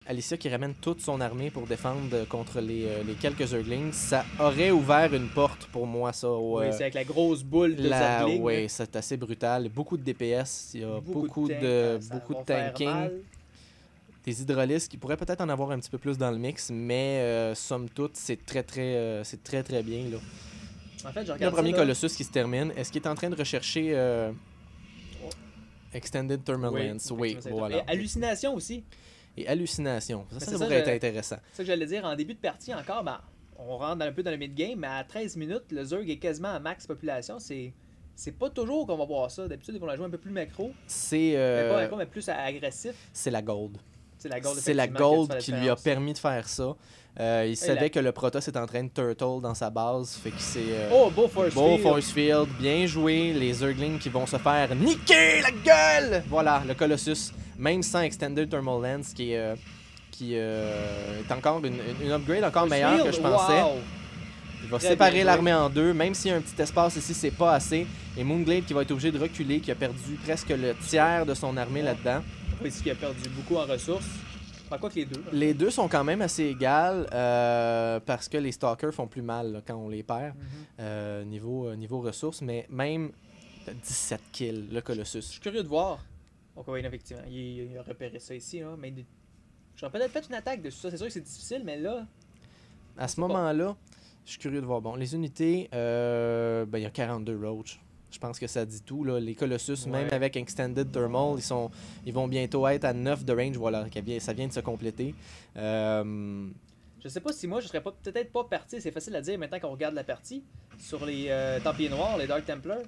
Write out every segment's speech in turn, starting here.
Alicia qui ramène toute son armée pour défendre contre les quelques Zerglings, ça aurait ouvert une porte pour moi, ça. Oui, c'est avec la grosse boule de Zergling. Oui, c'est assez brutal. Beaucoup de DPS, il y a beaucoup de tanking. Des hydralisques qui pourraient peut-être en avoir un petit peu plus dans le mix, mais somme toute, c'est très bien. Là. En fait, je regarde le premier ça, Colossus qui se termine. Est-ce qu'il est en train de rechercher Extended Thermal Lens? Oui, voilà. Et hallucination aussi. Et hallucination. Ça ça, devrait être intéressant. C'est ça que j'allais dire. En début de partie encore, on rentre un peu dans le mid-game, mais à 13 minutes, le Zerg est quasiment à max population. C'est pas toujours qu'on va voir ça. D'habitude, ils vont la jouer un peu plus macro. C'est pas macro, mais plus agressif. C'est la gold. C'est la gold qui lui a permis de faire ça. Il savait que le Protoss est en train de turtle dans sa base. Fait que c'est. Beau force field. Bien joué. Les Zerglings qui vont se faire niquer la gueule. Voilà, le Colossus. Même sans Extended Thermal Lens qui est encore une upgrade encore meilleure que je pensais. Wow. Il va séparer l'armée en deux. Même s'il y a un petit espace ici, c'est pas assez. Et Moonglade qui va être obligé de reculer, qui a perdu presque le tiers de son armée là-dedans. Ici, qui a perdu beaucoup en ressources. Enfin, quoi que les deux. Là. Les deux sont quand même assez égales parce que les Stalkers font plus mal là, quand on les perd niveau ressources. Mais même 17 kills, le Colossus. Je suis curieux de voir. Donc oui, effectivement, il a repéré ça ici. Hein, mais j'aurais peut-être fait une attaque dessus ça. C'est sûr que c'est difficile, mais là... À ce moment-là, je suis curieux de voir. Bon, les unités, il y a 42 Roach. Je pense que ça dit tout. Là. Les Colossus, même avec Extended Thermal, ils vont bientôt être à 9 de range. Voilà, ça vient de se compléter. Je sais pas si moi, je serais peut-être pas parti. C'est facile à dire maintenant qu'on regarde la partie. Sur les Templiers Noirs, les Dark Templars,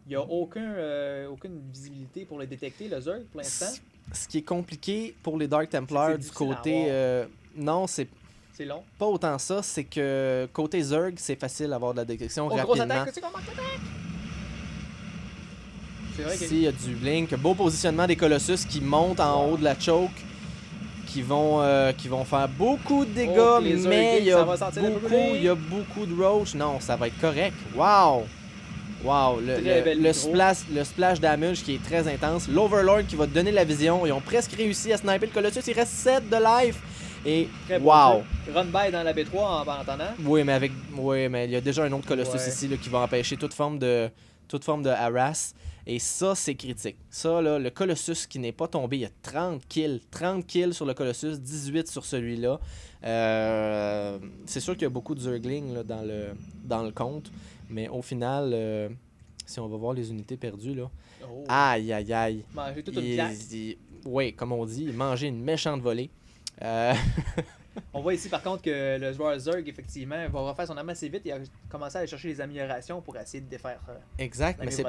il n'y a aucune visibilité pour les détecter, le Zerg, pour l'instant. Ce qui est compliqué pour les Dark Templars du côté... non, c'est long. Pas autant ça. C'est que côté Zerg, c'est facile d'avoir de la détection rapidement. Grosse attaque, c'est comment l'attaque? Ici, il y a du blink. Beau positionnement des Colossus qui montent en haut de la choke. Qui vont faire beaucoup de dégâts, mais il y a beaucoup de roach. Non, ça va être correct. Wow! Wow! Le splash damage qui est très intense. L'Overlord qui va te donner la vision. Ils ont presque réussi à sniper le Colossus. Il reste 7 de life. Et wow! Run by dans la B3 en attendant. Oui, mais il y a déjà un autre Colossus ici là, qui va empêcher toute forme de harass. Et ça, c'est critique. Ça, là, le Colossus qui n'est pas tombé, il y a 30 kills. 30 kills sur le Colossus, 18 sur celui-là. C'est sûr qu'il y a beaucoup de Zerglings là, dans le compte. Mais au final, si on va voir les unités perdues, là... Oh. Aïe, aïe, aïe. Manger toute une claque. Oui, comme on dit, manger une méchante volée. On voit ici par contre que le joueur Zerg, effectivement, va refaire son arme assez vite et a commencé à aller chercher les améliorations pour essayer de défaire. Exact, mais c'est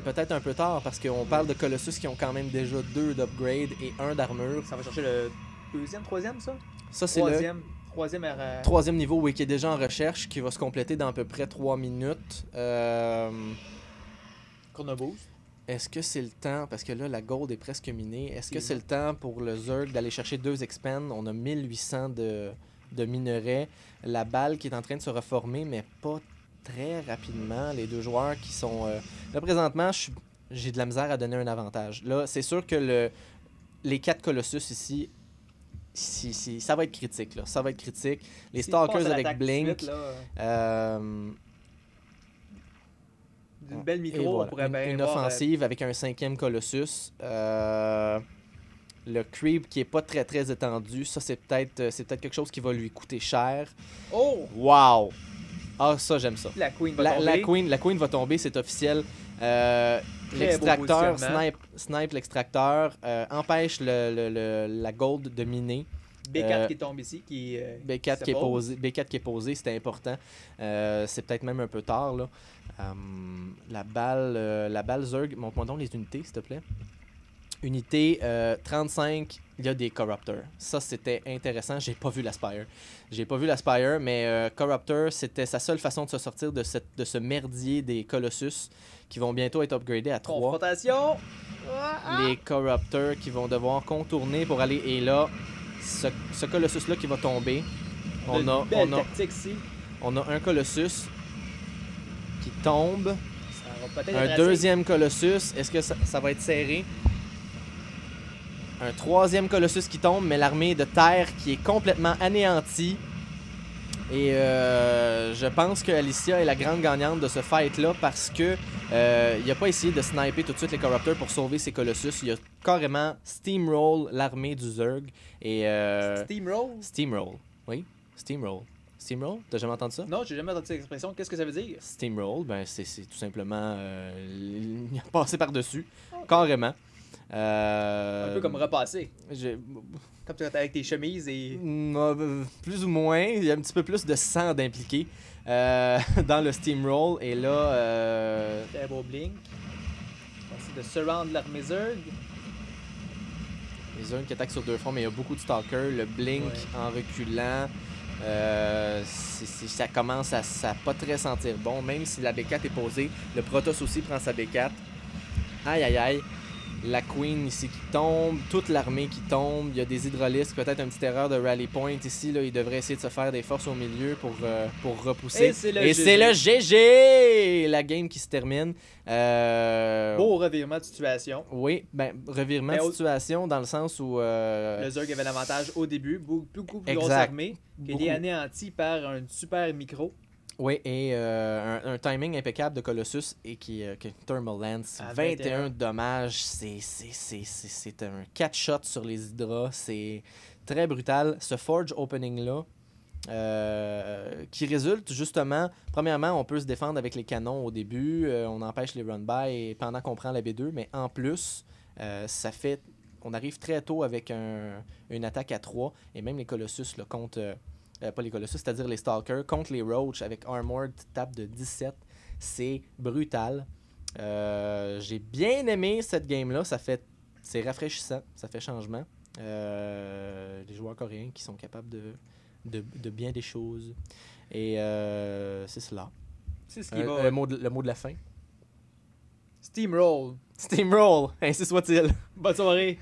peut-être un peu tard parce qu'on parle de Colossus qui ont quand même déjà 2 d'upgrade et 1 d'armure. Ça va chercher le deuxième, troisième, ça? Ça, c'est le troisième niveau, oui, qui est déjà en recherche, qui va se compléter dans à peu près 3 minutes. Chronoboost. Est-ce que c'est le temps, parce que là, la gold est presque minée, est-ce que c'est le temps pour le Zerg d'aller chercher 2 expand? On a 1800 de minerais. La balle qui est en train de se reformer, mais pas très rapidement. Les deux joueurs qui sont... Là, présentement, j'ai de la misère à donner un avantage. Là, c'est sûr que les 4 Colossus ici, ça va être critique. Là. Ça va être critique. Les Stalkers avec Blink... Une belle micro, voilà. On pourrait bien une offensive avec un 5e Colossus. Le creep qui est pas très très étendu, ça c'est peut-être quelque chose qui va lui coûter cher. Oh! Wow! Ah, ça j'aime ça. La Queen va tomber. La Queen va tomber, c'est officiel. L'extracteur snipe l'extracteur, empêche la gold de miner. B4 qui tombe ici, B4 qui est posé, c'était important. C'est peut-être même un peu tard là. La balle Zerg, montre-moi donc les unités s'il te plaît. Unité 35, il y a des Corruptors. Ça c'était intéressant, j'ai pas vu la Spire. Mais Corruptor, c'était sa seule façon de se sortir de ce merdier des Colossus qui vont bientôt être upgradés à 3. Confrontation! Les Corruptors qui vont devoir contourner pour aller. Et là, ce Colossus-là qui va tomber. On a un Colossus qui tombe. Un deuxième Colossus. Est-ce que ça va être serré? Un troisième Colossus qui tombe, mais l'armée de terre qui est complètement anéantie. Et je pense que Alicia est la grande gagnante de ce fight-là parce que il a pas essayé de sniper tout de suite les Corruptors pour sauver ses Colossus. Il a carrément steamroll l'armée du Zerg. Et, Steamroll? Steamroll, oui. Steamroll. Steamroll? T'as jamais entendu ça? Non, j'ai jamais entendu cette expression. Qu'est-ce que ça veut dire? Steamroll, ben c'est tout simplement passer par-dessus, carrément. Un peu comme repasser. J'ai- Comme tu es avec tes chemises et... Plus ou moins, il y a un petit peu plus de sang d'impliqué dans le steamroll. Et là, Très beau blink. On essaie de surround l'armée Zerg. les Zerg qui attaquent sur deux fronts, mais il y a beaucoup de stalkers. Le blink Ouais. en reculant, ça commence à pas très sentir bon, même si la B4 est posée. Le Protoss aussi prend sa B4. Aïe aïe aïe. La Queen ici qui tombe, toute l'armée qui tombe. Il y a des hydralisques, peut-être une petite erreur de rally point ici. Là, il devrait essayer de se faire des forces au milieu pour repousser. Et c'est le Et GG. c'est le GG! La game qui se termine. Beau revirement de situation. Oui, ben, revirement Mais de au- situation dans le sens où... Le Zerg avait l'avantage au début. Beaucoup plus grosse Exact. armée. Qui a été Beaucoup. anéantie par un super micro. Oui, et un timing impeccable de Colossus et qui Thermal Lance. À 21 dommages, c'est un 4 shots sur les Hydras. C'est très brutal. Ce Forge opening-là, qui résulte justement, premièrement, on peut se défendre avec les canons au début, on empêche les run-by pendant qu'on prend la B2, mais en plus, ça fait... On arrive très tôt avec une attaque à 3, et même les Colossus là, contre... pas les Colossus, c'est-à-dire les Stalkers, contre les Roach avec Armored tape de 17. C'est brutal. J'ai bien aimé cette game-là. C'est rafraîchissant. Ça fait changement. Les joueurs coréens qui sont capables de bien des choses. Et c'est cela. C'est ce qui va... Le mot de la fin. Steamroll. Steamroll, ainsi soit-il. Bonne soirée.